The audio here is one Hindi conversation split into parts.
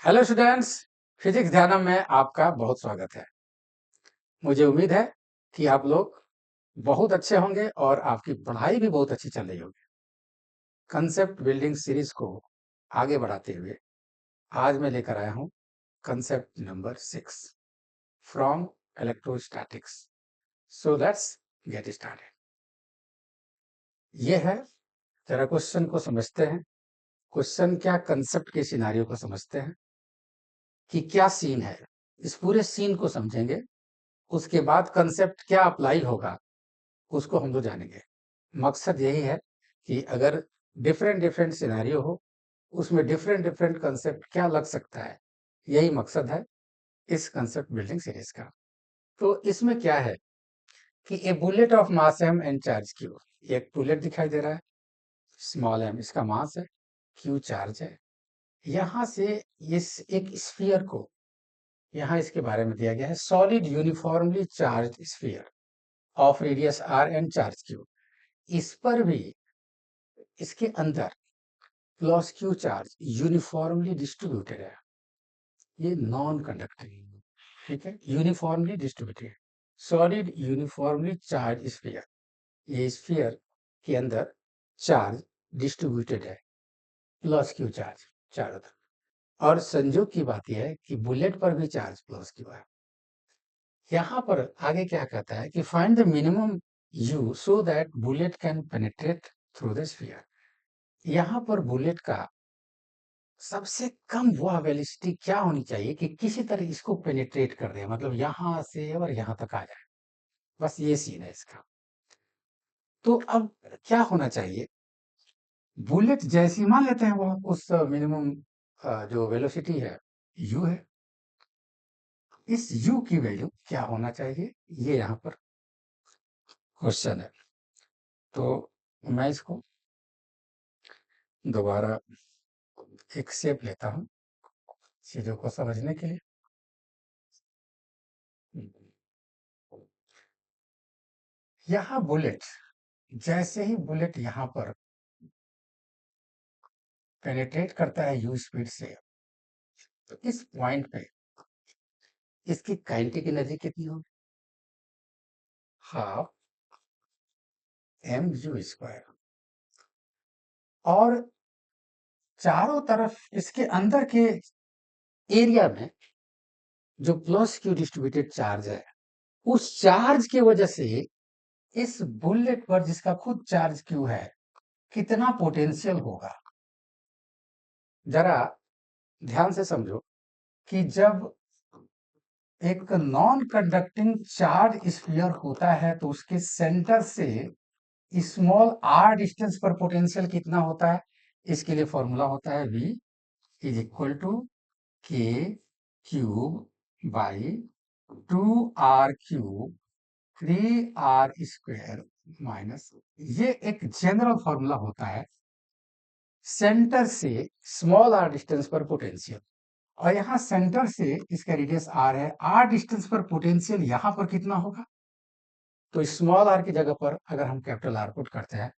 हेलो स्टूडेंट्स, फिजिक्स ध्यानम में आपका बहुत स्वागत है। मुझे उम्मीद है कि आप लोग बहुत अच्छे होंगे और आपकी पढ़ाई भी बहुत अच्छी चल रही होगी। कंसेप्ट बिल्डिंग सीरीज को आगे बढ़ाते हुए आज मैं लेकर आया हूं concept number 6 from electrostatics. So let's get started. ये है, जरा क्वेश्चन को समझते हैं। क्वेश्चन क्या, कंसेप्ट के सिनारियो को समझते हैं कि क्या सीन है। इस पूरे सीन को समझेंगे, उसके बाद कंसेप्ट क्या अप्लाई होगा उसको हम लोग जानेंगे। मकसद यही है कि अगर डिफरेंट डिफरेंट सिनेरियो हो, उसमें डिफरेंट डिफरेंट कंसेप्ट क्या लग सकता है, यही मकसद है इस कंसेप्ट बिल्डिंग सीरीज का। तो इसमें क्या है कि a bullet of mass M and charge Q, एक बुलेट दिखाई दे रहा है, स्मॉल एम इसका मास है, क्यू चार्ज है। यहां से इस एक स्फीयर को, यहाँ इसके बारे में दिया गया है, solid uniformly charge sphere of radius R and charge Q. इस पर भी, इसके अंदर plus Q charge uniformly distributed है। ये नॉन कंडक्टिंग, ठीक है, uniformly distributed solid uniformly charge sphere. ये स्फीयर के अंदर चार्ज डिस्ट्रीब्यूटेड है, प्लस क्यू चार्ज चारों तरफ। और संयोग की बात यह है कि बुलेट पर भी चार्ज प्लस क्यू है। यहाँ पर आगे क्या कहता है कि find the minimum you so that bullet can penetrate through the sphere. यहाँ पर बुलेट का सबसे कम वह वेलोसिटी क्या होनी चाहिए कि किसी तरह इसको पेनिट्रेट कर दे, मतलब यहां से और यहां तक आ जाए। बस ये सीन है इसका। तो अब क्या होना चाहिए, बुलेट जैसी मान लेते हैं वह उस मिनिमम जो वेलोसिटी है यू है, इस यू की वैल्यू क्या होना चाहिए, ये यहाँ पर क्वेश्चन है। तो मैं इसको दोबारा एक शेप लेता हूँ चीजों को समझने के लिए। यहाँ बुलेट, जैसे ही बुलेट यहाँ पर पेनिट्रेट करता है यू स्पीड से, तो इस पॉइंट पे इसकी काइनेटिक एनर्जी कितनी होगी, हाफ एम यू स्क्वायर। और चारों तरफ इसके अंदर के एरिया में जो प्लस क्यू डिस्ट्रीब्यूटेड चार्ज है, उस चार्ज की वजह से इस बुलेट पर जिसका खुद चार्ज क्यू है, कितना पोटेंशियल होगा। जरा ध्यान से समझो कि जब एक नॉन कंडक्टिंग चार्ज स्फीयर होता है तो उसके सेंटर से स्मॉल आर डिस्टेंस पर पोटेंशियल कितना होता है। इसके लिए फॉर्मूला होता है V इज इक्वल टू के cube by 2r cube 3r square minus, ये एक जनरल फॉर्मूला होता है सेंटर से स्मॉल आर डिस्टेंस पर पोटेंशियल। और यहाँ सेंटर से इसका रेडियस r है, r डिस्टेंस पर पोटेंशियल यहाँ पर कितना होगा। तो स्मॉल r की जगह पर अगर हम कैपिटल R पुट करते हैं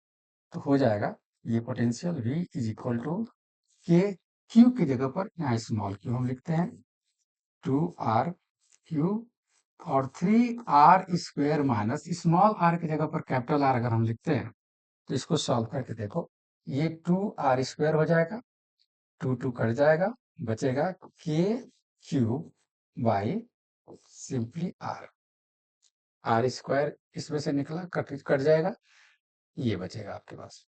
तो हो जाएगा ये potential V is equal to K Q की जगह पर यहाँ स्मॉल क्यू हम लिखते हैं 2r क्यूब और 3r square minus small r की जगह पर कैपिटल R अगर हम लिखते हैं तो इसको सॉल्व करके देखो, ये 2r स्क्वायर हो जाएगा, 2 कट जाएगा, बचेगा के cube by simply r square इसमें से निकला, कट जाएगा, ये बचेगा आपके पास।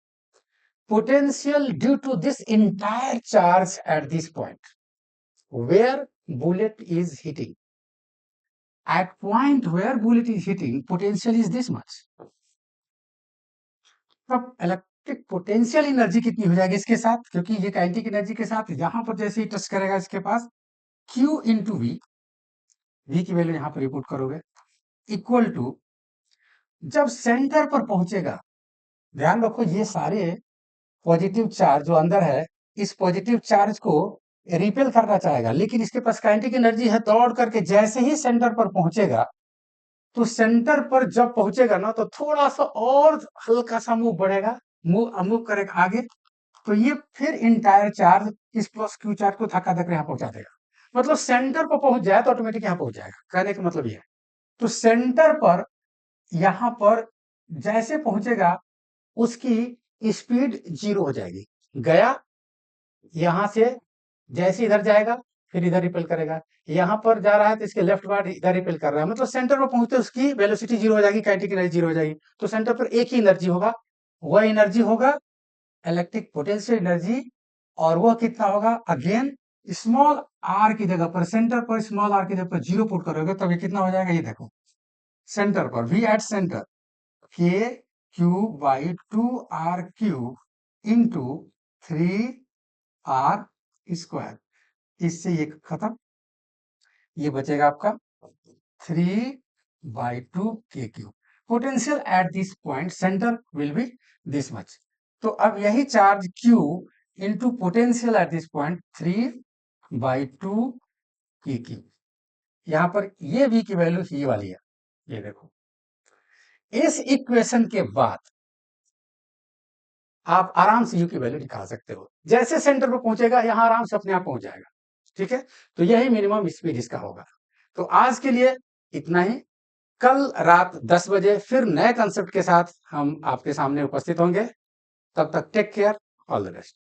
Potential due to this entire charge at this point where bullet is hitting. At point where bullet is hitting, potential is this much. अब इलेक्ट्रिक पोटेंशियल एनर्जी कितनी हो जाएगी इसके साथ, क्योंकि ये काइनेटिक एनर्जी के साथ यहां पर जैसे ही टच करेगा इसके पास Q इंटू वी, वी की वैल्यू यहां पर पुट करोगे इक्वल टू, जब सेंटर पर पहुंचेगा, ध्यान रखो ये सारे पॉजिटिव चार्ज जो अंदर है, इस पॉजिटिव चार्ज को रिपेल करना चाहेगा, लेकिन इसके पास काइनेटिक एनर्जी है, दौड़ करके जैसे ही सेंटर पर पहुंचेगा, तो सेंटर पर जब पहुंचेगा ना तो थोड़ा सा और हल्का सा मूव बढ़ेगा, मूव करेगा आगे, तो ये फिर इंटायर चार्ज इस प्लस क्यू चार्ज को धक्का देकर यहाँ पहुंचा देगा। मतलब सेंटर पर पहुंच जाए तो ऑटोमेटिक यहाँ पहुंच जाएगा, कहने का मतलब ये है। तो सेंटर पर यहाँ पर जैसे पहुंचेगा उसकी स्पीड 0 हो जाएगी। गया यहां से, जैसे इधर जाएगा फिर इधर रिपेल करेगा, यहाँ पर जा रहा है तो इसके लेफ्ट बार इधर रिपेल कर रहा है, मतलब सेंटर पर पहुंचते उसकी वेलोसिटी 0 हो जाएगी, काइनेटिक एनर्जी 0 हो जाएगी। तो सेंटर पर एक ही एनर्जी होगा, वह एनर्जी होगा इलेक्ट्रिक पोटेंशियल एनर्जी। और वह कितना होगा, अगेन स्मॉल आर की जगह पर, सेंटर पर स्मॉल आर की जगह पर 0 पुट करोगे तब ये कितना हो जाएगा, ये देखो सेंटर पर वी एट सेंटर के cube by 2r cube into 3r square. इससे ये खत्म, ये बचेगा आपका 3/2 के cube. Potential at this point centre will be this much. तो अब यही charge Q into potential at this point 3/2 के क्यूब। यहां पर ये V की वैल्यू ये वाली है, ये देखो। इस इक्वेशन के बाद आप आराम से U की वैल्यू निकाल सकते हो, जैसे सेंटर पर पहुंचेगा यहां आराम से अपने आप पहुंच जाएगा। ठीक है, तो यही मिनिमम स्पीड इसका होगा। तो आज के लिए इतना ही। कल रात 10 बजे फिर नए कंसेप्ट के साथ हम आपके सामने उपस्थित होंगे। तब तक take care, all the best.